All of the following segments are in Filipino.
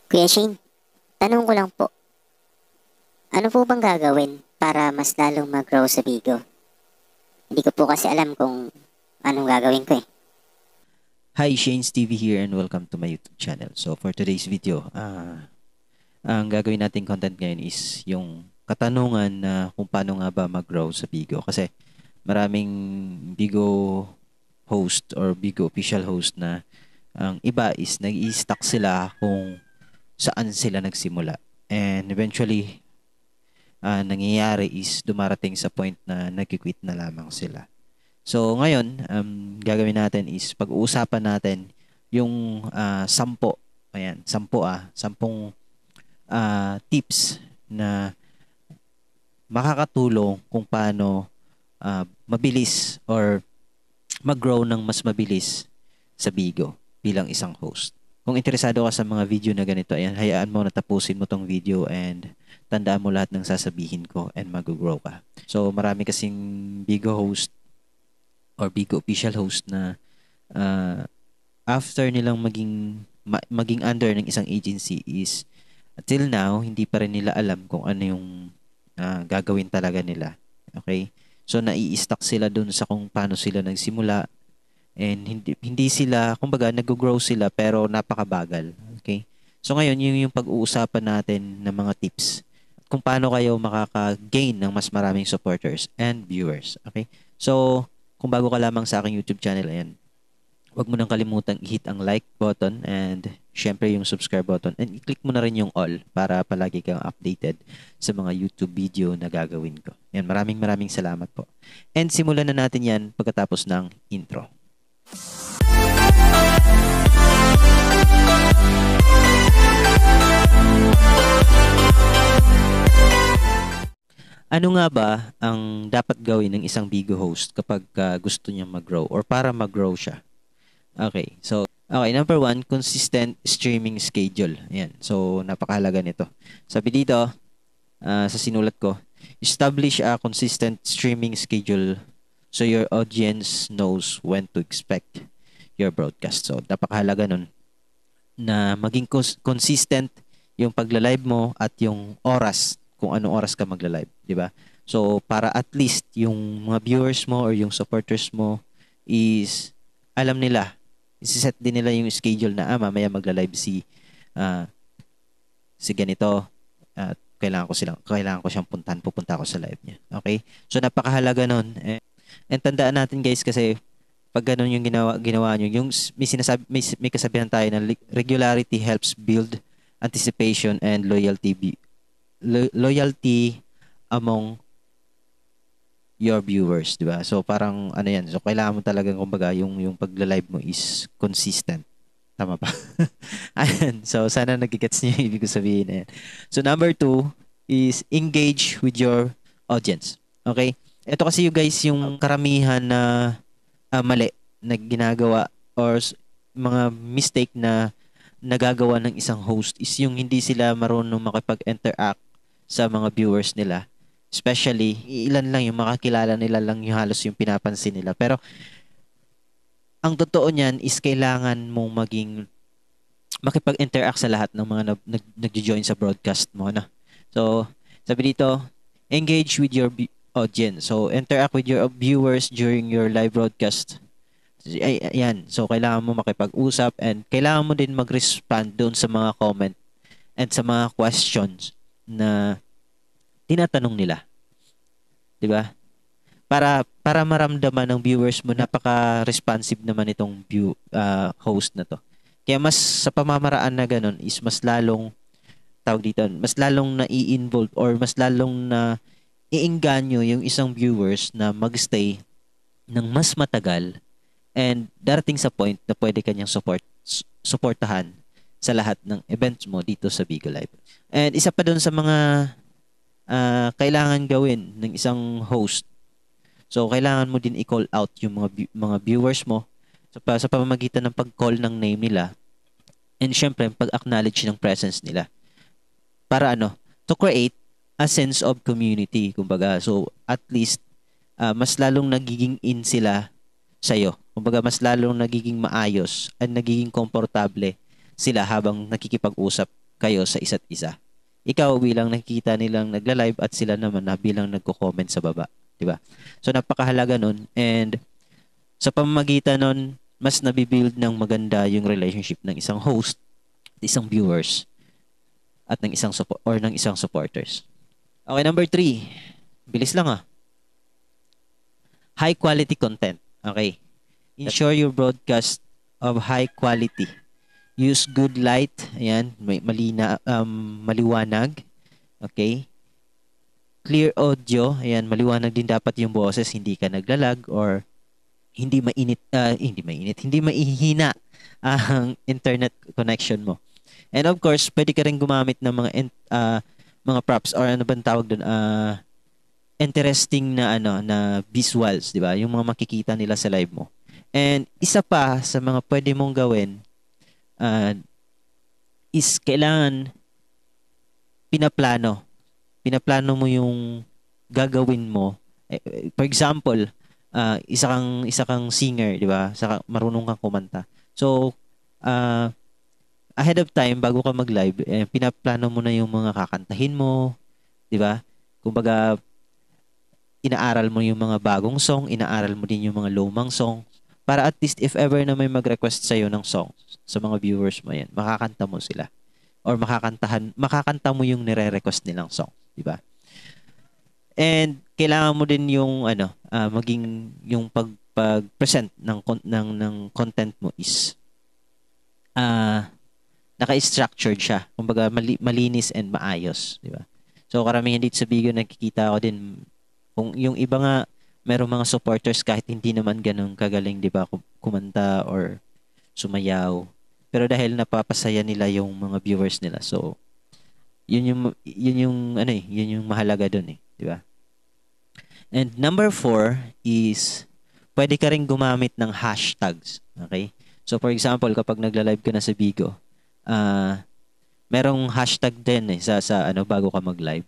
Kuya Shane, tanong ko lang po, ano po bang gagawin para mas lalong mag-grow sa Bigo? Hindi ko po kasi alam kung anong gagawin ko eh. Hi, Shane's TV here and welcome to my YouTube channel. So for today's video, ang gagawin nating content ngayon is yung katanungan na kung paano nga ba mag-grow sa Bigo. Kasi maraming Bigo host or Bigo official host na ang iba is nag-i-stuck sila kung saan sila nagsimula. And eventually, nangyayari is dumarating sa point na nag-quit na lamang sila. So ngayon, gagawin natin is pag-uusapan natin yung 10, ayan, 10 tips na makakatulong kung paano mabilis or mag-grow ng mas mabilis sa Bigo bilang isang host. Kung interesado ka sa mga video na ganito, ayan, hayaan mo na tapusin mo tong video and tandaan mo lahat ng sasabihin ko and mag-grow ka. So marami kasing Bigo host or Bigo official host na after nilang maging under ng isang agency is till now hindi pa rin nila alam kung ano yung gagawin talaga nila. Okay? So nai-stuck sila dun sa kung paano sila nagsimula and hindi sila, kumbaga nag-grow sila pero napakabagal. Okay? So ngayon yung pag-uusapan natin ng mga tips kung paano kayo makaka-gain ng mas maraming supporters and viewers. Okay? So kung bago ka lamang sa aking YouTube channel, ayan, huwag mo nang kalimutang i-hit ang like button and syempre yung subscribe button and i-click mo na rin yung all para palagi kang updated sa mga YouTube video na gagawin ko. Yan, maraming salamat po. And simulan na natin yan pagkatapos ng intro. Ano nga ba ang dapat gawin ng isang Bigo host kapag gusto niya mag-grow or para mag-grow siya? Okay, so number 1, consistent streaming schedule. Ayan, so napakahalaga nito. Sabi dito, sa sinulat ko, establish a consistent streaming schedule so your audience knows when to expect your broadcast. So napakahalaga nun na maging consistent yung pagla-live mo at yung oras, kung anong oras ka magla-live, di ba? So para at least yung mga viewers mo or yung supporters mo is alam nila, isi-set din nila yung schedule na mamaya magla-live si ganito at kailangan ko siyang pupunta ako sa live niya. Okay? So napakahalaga nun. And tandaan natin guys kasi pag ganun yung ginawa nyo, yung may kasabihan tayo na regularity helps build anticipation and loyalty among your viewers, di ba? So parang ano yan, so kailangan mo talagang kumbaga yung pagla-live mo is consistent. Tama ba? Ayan. So sana nagigets niyo yung ibig ko sabihin. Ayan. So number 2 is engage with your audience. Okay? Ito kasi you guys yung karamihan na mali na ginagawa or mga mistake na nagagawa ng isang host is yung hindi sila marunong makipag-interact sa mga viewers nila. Especially, ilan lang yung makakilala nila lang yung halos yung pinapansin nila. Pero, ang totoo niyan is kailangan mong makipag-interact sa lahat ng mga nag-join sa broadcast mo. Na? So, sabi dito, engage with your audience. So, interact with your viewers during your live broadcast. Ayan. So, kailangan mo makipag-usap and kailangan mo din mag-respond doon sa mga comment and sa mga questions na tinatanong nila. 'Di ba? Para maramdaman ng viewers mo napaka-responsive naman itong host na to. Kaya mas sa pamamaraan na ganun is mas lalong mas lalong na-i-involve or mas lalong na iengganyo yung isang viewers na magstay ng mas matagal and darating sa point na pwede kanyang suportahan sa lahat ng events mo dito sa Bigo Live. And isa pa doon sa mga kailangan gawin ng isang host. So, kailangan mo din i-call out yung mga viewers mo sa pamamagitan ng pag-call ng name nila and syempre, pag-acknowledge ng presence nila. Para to create a sense of community, kumbaga. So, at least, mas lalong nagiging in sila sa'yo. Kumbaga, mas lalong nagiging maayos at nagiging komportable sila habang nakikipag-usap kayo sa isa't isa. Ikaw bilang nakikita nilang nagla-live at sila naman na bilang nagko-comment sa baba, 'di ba? So napakahalaga nun, and sa pamamagitan nun mas nabibuild ng maganda yung relationship ng isang host, isang viewers, at ng isang supporters. Okay, number 3. Bilis lang High quality content. Okay. Ensure your broadcast of high quality. Use good light. Ayan, maliwanag. Okay. Clear audio. Ayan, maliwanag din dapat yung boses, hindi ka naglalag or hindi maihina ang internet connection mo. And of course, pwede ka rin gumamit ng mga props or ano bang tawag doon, interesting na visuals, 'di ba? Yung mga makikita nila sa live mo. And isa pa sa mga pwede mong gawin is kailangan pinaplano. Pinaplano mo yung gagawin mo. For example, isa kang singer, 'di ba? Marunong kang kumanta. So, ahead of time bago ka mag-live, pinaplano mo na yung mga kakantahin mo, 'di ba? Kumbaga inaaral mo yung mga bagong song, inaaral mo din yung mga lumang song para at least if ever na may mag-request sa iyo ng song sa mga viewers mo, yan, makakanta mo sila or makakanta mo yung nire-request nilang song, 'di ba? And kailangan mo din yung maging yung pag-present ng content mo is naka-structured siya. Kumbaga malinis and maayos, 'di ba? So karamihan dito sa video nakikita ko din kung yung iba nga merong mga supporters kahit hindi naman ganun kagaling, 'di ba, kumanta or sumayaw. Pero dahil napapasaya nila yung mga viewers nila. So yun yung mahalaga doon 'di ba? And number 4 is pwede ka ring gumamit ng hashtags, okay? So for example, kapag nagla-live ka na sa Bigo, merong hashtag din sa bago ka mag-live.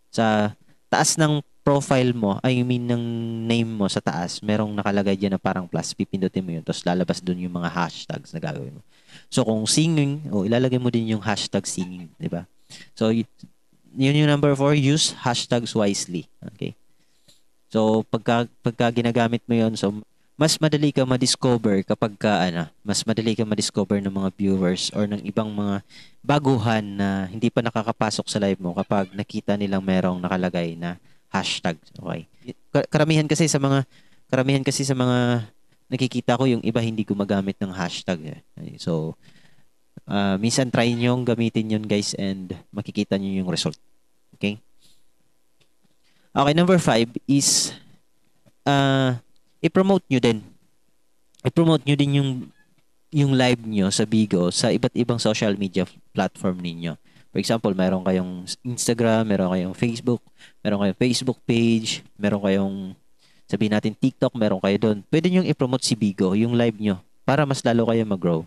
Sa taas ng profile mo, ng name mo sa taas, merong nakalagay diyan na parang plus, pipindutin mo yun, tapos lalabas doon yung mga hashtags na gagawin mo. So kung singing, ilalagay mo din yung hashtag singing, 'di ba? So yun yung number 4, use hashtags wisely. Okay? So pagka ginagamit mo yun, so mas madali ka ma-discover mas madali ka ma-discover ng mga viewers or ng ibang mga baguhan na hindi pa nakakapasok sa live mo kapag nakita nilang merong nakalagay na hashtag. Okay. Karamihan kasi sa mga nakikita ko, yung iba hindi gumagamit ng hashtag. So minsan try nyo gamitin yun, guys, and makikita nyo yung result. Okay? Okay, number 5 is i-promote nyo din. I-promote nyo din yung live nyo sa Bigo sa iba't ibang social media platform ninyo. For example, meron kayong Instagram, meron kayong Facebook, meron kayong Facebook page, meron kayong, sabihin natin, TikTok, meron kayo doon. Pwede nyo i-promote si Bigo, yung live nyo, para mas lalo kayo mag-grow.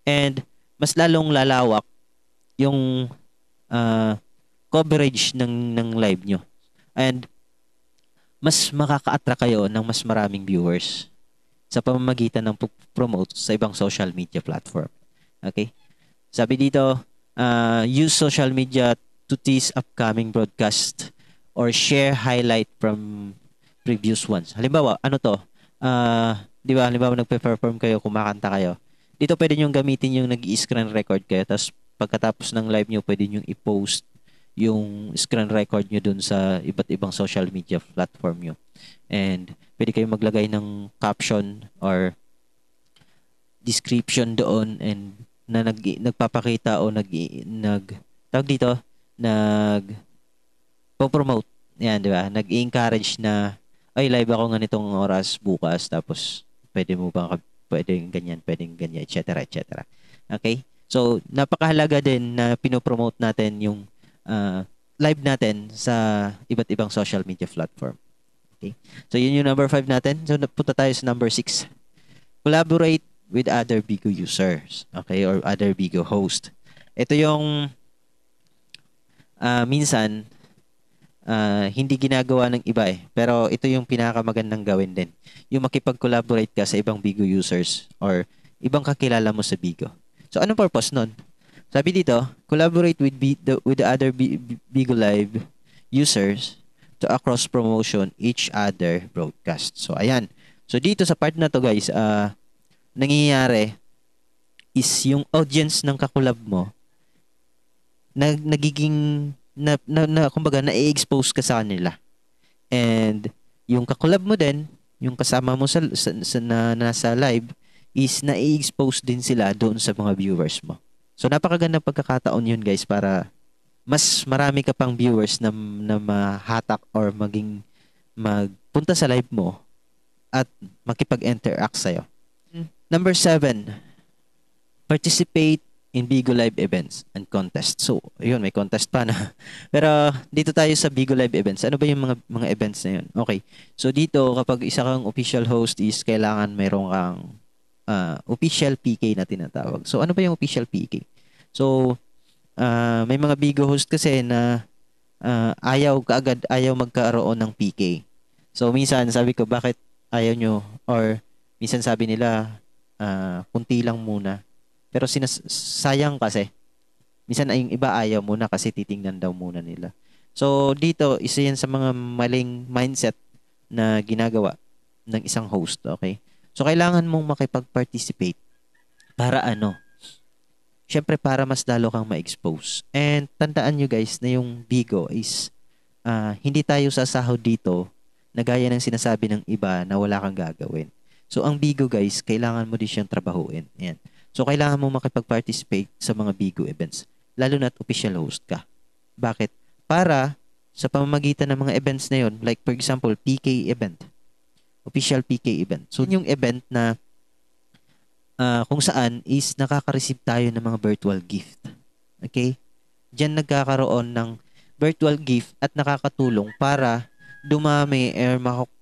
And mas lalong lalawak yung coverage ng live nyo. And mas makaka-attract kayo ng mas maraming viewers sa pamamagitan ng promote sa ibang social media platform. Okay? Sabi dito, use social media to tease upcoming broadcast or share highlight from previous ones. Halimbawa, di ba, halimbawa nagpe-perform kayo, kumakanta kayo. Dito pwede nyo gamitin yung nag-i-screen record kayo, tapos pagkatapos ng live nyo, pwede nyo i-post yung screen record nyo dun sa iba't ibang social media platform nyo. And pwede kayong maglagay ng caption or description doon and na nagpapakita o po-promote. Yan, di ba? Nag-encourage na, ay, live ako ganitong oras bukas, tapos pwedeng ganyan, etc., etc. Okay? So, napakahalaga din na pinopromote natin yung live natin sa iba't ibang social media platform. Okay? So, yun yung number 5 natin. So, punta tayo sa number 6. Collaborate with other Bigo users. Okay? Or other Bigo host. Ito yung minsan hindi ginagawa ng iba Pero ito yung pinakamagandang gawin din. Yung makipag-collaborate ka sa ibang Bigo users or ibang kakilala mo sa Bigo. So, anong purpose nun? Sabi dito, collaborate with with the other Bigo Live users to across promotion each other broadcast. So ayan. So dito sa part na to guys, nangyayari is yung audience ng kakulab mo nagiging kumbaga na-expose ka sa kanila. And yung kakulab mo din, yung kasama mo na nasa live is na-expose din sila doon sa mga viewers mo. So napakagandang pagkakataon yun guys para mas marami ka pang viewers na mahatak or magpunta sa live mo at makipag-interact sa'yo. Number 7, participate in Bigo Live events and contests. So, yun, may contest pa na. Pero dito tayo sa Bigo Live events. Ano ba yung mga events na yun? Okay. So dito, kapag isa kang official host is kailangan mayroon kang official PK na tinatawag. So ano ba yung official PK? So, may mga Bigo host kasi na ayaw magkaroon ng PK. So minsan sabi ko, bakit ayaw nyo? Or minsan sabi nila, kunti lang muna. Pero sayang kasi. Minsan yung iba ayaw muna kasi titingnan daw muna nila. So dito, isa yan sa mga maling mindset na ginagawa ng isang host. Okay? So kailangan mong makipag-participate para ano? Syempre para mas lalo kang ma-expose. And tandaan nyo guys na yung Bigo is hindi tayo sasahod dito na gaya ng sinasabi ng iba na wala kang gagawin. So ang Bigo guys, kailangan mo din siyang trabahuin. Ayan. So kailangan mo makipag-participate sa mga Bigo events, lalo na't official host ka. Bakit? Para sa pamamagitan ng mga events na yon, like for example, PK event, official PK event. So yung event na kung saan is nakaka-receive tayo ng mga virtual gift. Okay? Diyan nagkakaroon ng virtual gift at nakakatulong para dumami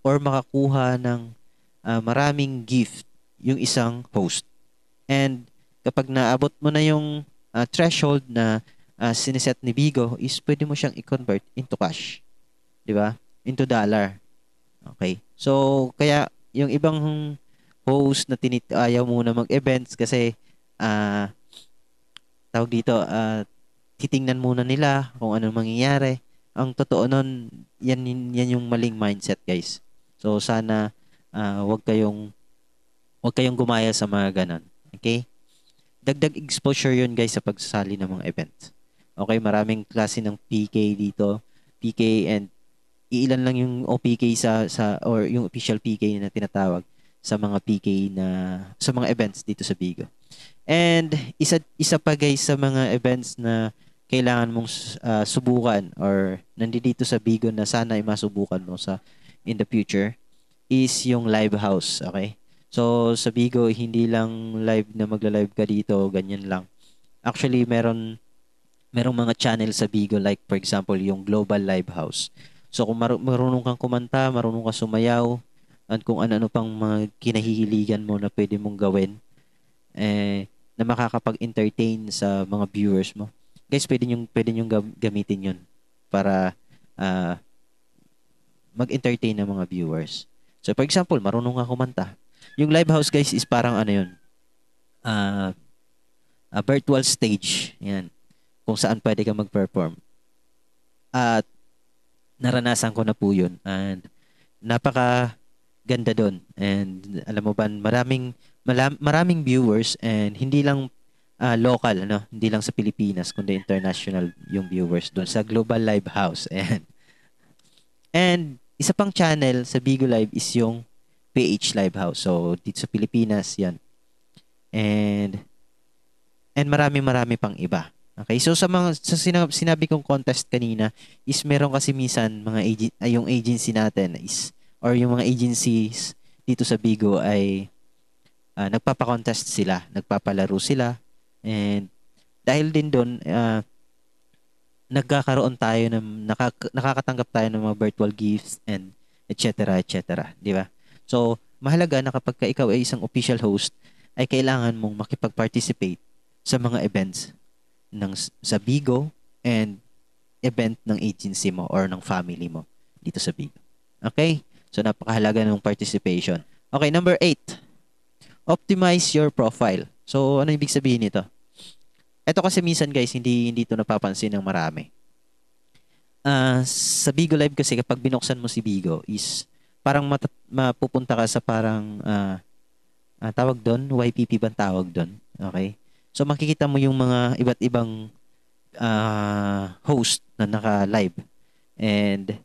or makakuha ng maraming gift yung isang host. And kapag naabot mo na yung threshold na siniset ni Bigo is pwede mo siyang i-convert into cash. 'Di ba? Into dollar. Okay? So, kaya yung ibang host na ayaw muna mag-events kasi tawag dito, titingnan muna nila kung anong mangyayari. Ang totoo nun, yan yung maling mindset, guys. So, sana wag kayong gumaya sa mga ganon. Okay? Dagdag exposure yun guys sa pagsasali ng mga events. Okay, maraming klase ng PK dito. PK and iilan lang yung OPK or yung official PK na tinatawag sa mga PK sa mga events dito sa Bigo. And isa pa guys sa mga events na kailangan mong subukan or nandito sa Bigo na sana ay masubukan mo in the future is yung live house, okay? So, sa Bigo, hindi lang live na magla-live ka dito, ganyan lang. Actually, merong mga channel sa Bigo like for example, yung Global Live House. So, kung marunong kang kumanta, marunong kang sumayaw, at kung ano-ano pang mga kinahihiligan mo na pwede mong gawin, na makakapag-entertain sa mga viewers mo. Guys, pwede nyong gamitin yun para mag-entertain ng mga viewers. So, for example, marunong kang kumanta. Yung live house guys is parang ano yun, a virtual stage, yan, kung saan pwede ka mag-perform. At naranasan ko na po yun and napaka ganda doon. And alam mo ba, maraming viewers and hindi lang local, hindi lang sa Pilipinas kundi international yung viewers doon sa Global Live House. And isa pang channel sa Bigo Live is yung PH Live House. So, dito sa Pilipinas, yan. And marami pang iba. Okay? So, sa sinabi kong contest kanina is meron kasi minsan yung agency natin is or yung mga agencies dito sa Bigo ay nagpapa-contest sila, nagpapalaro sila. And dahil din doon, nakakatanggap tayo ng mga virtual gifts and etc. Di ba? So, mahalaga na kapag ikaw ay isang official host, ay kailangan mong makipag-participate sa mga events sa Bigo and event ng agency mo or ng family mo dito sa Bigo. Okay? So, napakahalaga ng participation. Okay, number 8. Optimize your profile. So, ano ibig sabihin nito? Ito kasi minsan guys, hindi ito napapansin ng marami. Sa Bigo Live kasi kapag binuksan mo si Bigo is parang mapupunta ka sa parang tawag doon, YPP bang tawag doon? Okay? So makikita mo yung mga iba't ibang host na naka-live and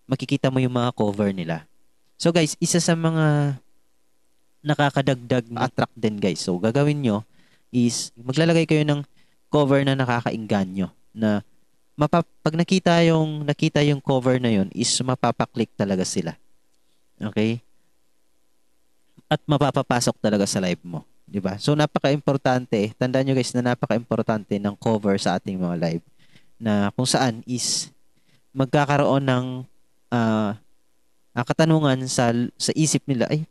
makikita mo yung mga cover nila. So guys, isa sa mga nakakadagdag attract din guys. So gagawin nyo is maglalagay kayo ng cover na nakakainganyo na pag nakita yung cover na yun is mapapaklik talaga sila. Okay? At mapapapasok talaga sa live mo, 'di ba? So napaka-importante, tandaan niyo guys na napaka-importante ng cover sa ating mga live na kung saan is magkakaroon ng katanungan sa isip nila, ay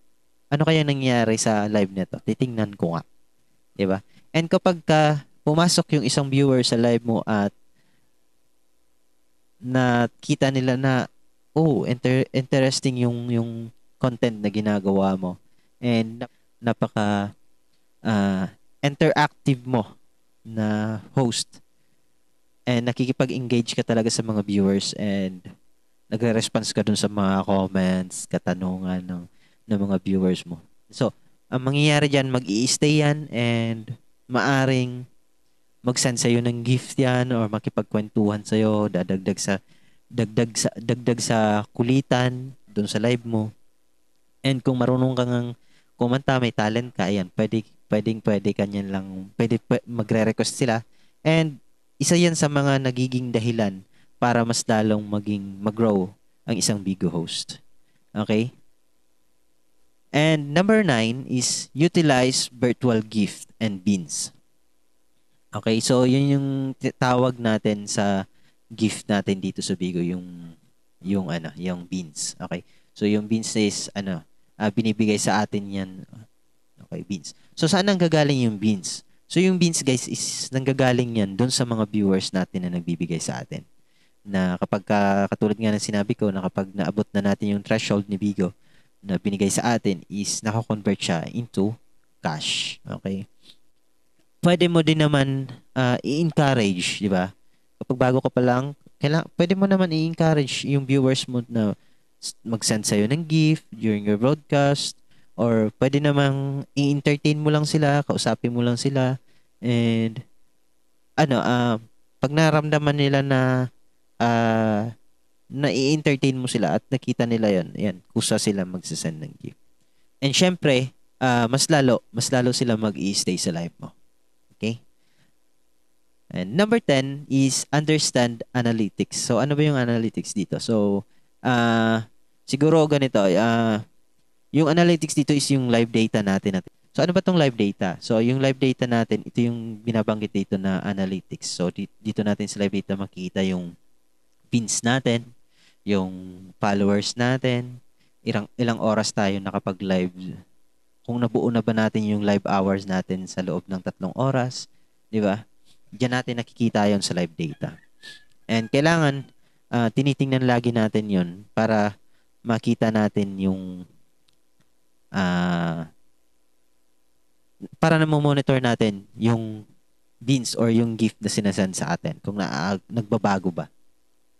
ano kaya nangyari sa live nito? Titingnan ko nga, 'di ba? And kapag pumasok yung isang viewer sa live mo at nakita nila na interesting yung content na ginagawa mo and napaka interactive mo na host and nakikipag-engage ka talaga sa mga viewers and nagre-response ka dun sa mga comments, katanungan ng mga viewers mo. So, ang mangyayari dyan, mag-i-stay yan and maaring mag-send sa'yo ng gift yan or makipagkwentuhan sa'yo, dagdag sa kulitan dun sa live mo. And kung marunong kang kumanta, may talent ka, ayan, pwede kanyan lang, magre-request sila. And isa yan sa mga nagiging dahilan para mas lalong mag-grow ang isang Bigo host. Okay? And number 9 is utilize virtual gift and beans. Okay, so yun yung tawag natin sa gift natin dito sa Bigo, yung beans. Okay. So yung beans is binibigay sa atin 'yan. Okay, beans. So saan nanggagaling yung beans? So yung beans guys is nanggagaling 'yan doon sa mga viewers natin na nagbibigay sa atin. Na kapag katulad nga ng sinabi ko na kapag naabot na natin yung threshold ni Bigo na binigay sa atin is nako-convert siya into cash. Okay? Pwede mo din naman i-encourage, di ba? Kapag bago ka pa lang, pwede mo naman i-encourage yung viewers mo na mag-send sa'yo ng gift during your broadcast or pwede namang i-entertain mo lang sila, kausapin mo lang sila and pag naramdaman nila na i-entertain mo sila at nakita nila yan, kusa sila magsasend ng gift. And syempre, mas lalo sila mag-i-stay sa live mo. Okay? And number 10 is understand analytics. So, ano ba yung analytics dito? So, siguro ganito, yung analytics dito is yung live data natin. So, ano ba tong live data? So, yung live data natin, ito yung binabanggit dito na analytics. So, dito natin sa live data makikita yung pins natin, yung followers natin, ilang oras tayo nakapag-live, kung nabuo na ba natin yung live hours natin sa loob ng 3 oras, di ba? Diyan natin nakikita yon sa live data. And kailangan tinitingnan lagi natin yon para makita natin yung para na monitor natin yung beans or yung gift na sinasend sa atin kung nagbabago ba.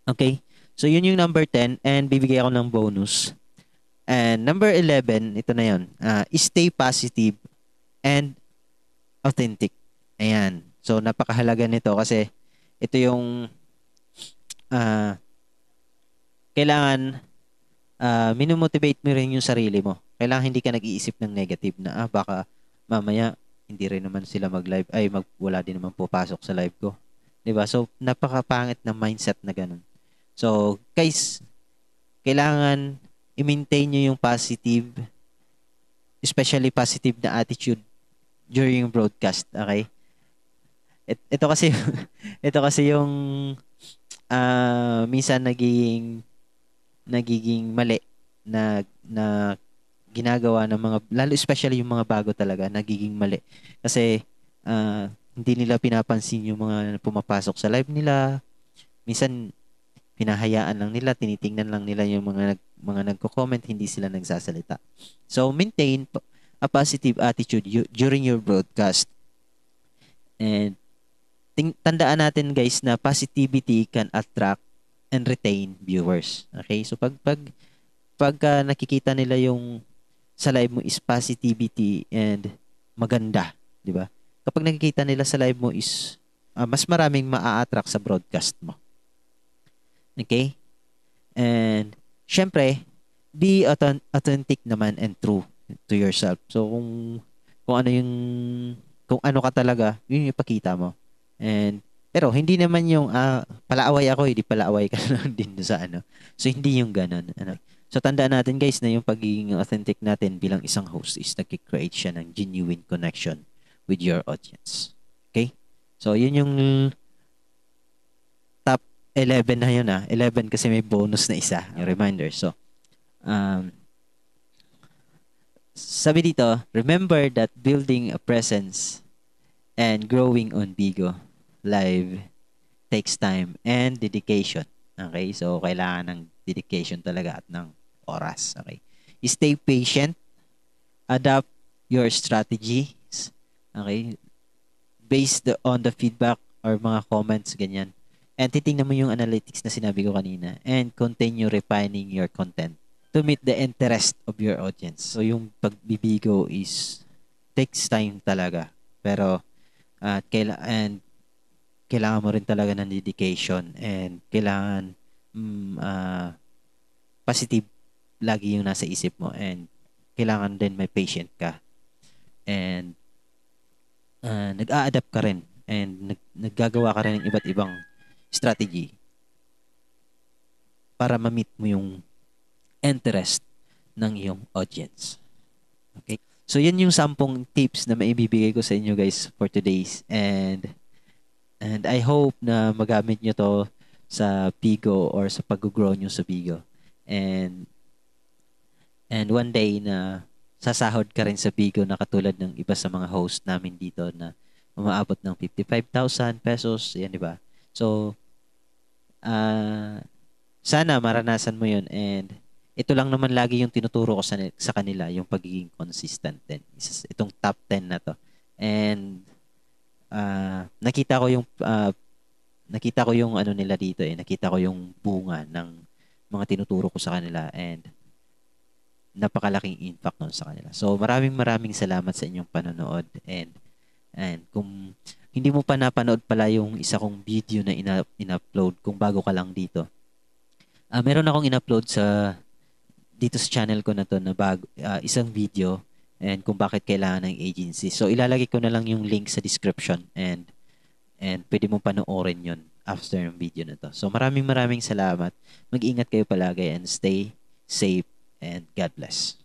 Okay? So, yun yung number 10 and bibigay ako ng bonus. And number 11, ito na yun. Stay positive and authentic. Ayan. So, napakahalaga nito kasi ito yung kailangan minomotivate mo rin yung sarili mo. Kailangan hindi ka nag-iisip ng negative na baka mamaya hindi rin naman sila mag-live ay wala din naman pupasok sa live ko. 'Di ba? So, napakapangit na mindset na ganun. So, guys, kailangan i-maintain nyo yung positive, especially positive na attitude during broadcast, okay? Ito kasi ito kasi yung minsan nagiging mali na ginagawa ng mga, lalo especially yung mga bago talaga, nagiging mali. Kasi hindi nila pinapansin yung mga pumapasok sa live nila. Minsan pinahayaan lang nila, tinitingnan lang nila yung mga nagko-comment, hindi sila nagsasalita. So, maintain a positive attitude during your broadcast. And tandaan natin guys na positivity can attract and retain viewers. Okay? So pagka nakikita nila yung sa live mo is positivity and maganda, di ba? Kapag nakikita nila sa live mo is mas maraming maa-attract sa broadcast mo. Okay? And syempre, be authentic naman and true to yourself. So kung ano yung kung ano ka talaga, yun yung ipakita mo. And pero hindi naman yung palaaway ako, hindi palaaway ka lang din sa ano. So hindi yung ganun, ano. So tandaan natin guys na yung pagiging authentic natin bilang isang host is nag-create siya ng genuine connection with your audience. Okay? So yun yung top 11 na yun 11 kasi may bonus na isa, yung reminder. So sabi dito, remember that building a presence and growing on Bigo Live takes time and dedication. Okay? So, kailangan ng dedication talaga at ng oras. Okay? Stay patient. Adapt your strategies. Okay? Based on the feedback or mga comments, ganyan. And titingnan mo yung analytics na sinabi ko kanina. And continue refining your content to meet the interest of your audience. So, yung pagbibigo is takes time talaga. Pero, kailangan mo rin talaga ng dedication and kailangan positive lagi yung nasa isip mo and kailangan din may patient ka and nag-a-adapt ka rin and naggagawa ka rin ng iba't ibang strategy para ma-meet mo yung interest ng iyong audience. Okay? So, yan yung 10 tips na maibibigay ko sa inyo guys for today's and I hope na magamit nyo to sa Bigo or sa pag-grow nyo sa Bigo. And one day na sasahod ka rin sa Bigo na katulad ng iba sa mga host namin dito na umaabot ng 55,000 pesos. Yan, di ba? So, sana maranasan mo yun and ito lang naman lagi yung tinuturo ko sa kanila, yung pagiging consistent din. Itong top 10 na to. And nakita ko yung ano nila dito nakita ko yung bunga ng mga tinuturo ko sa kanila and napakalaking impact nun sa kanila. So maraming salamat sa inyong panonood and kung hindi mo pa napanood pala yung isa kong video na in-upload kung bago ka lang dito. Meron akong in-upload dito sa channel ko na to na isang video and kung bakit kailangan ng agency. So ilalagay ko na lang yung link sa description and pwede mong panoorin yun after yung video na to. So maraming salamat. Mag-ingat kayo palagi and stay safe and God bless.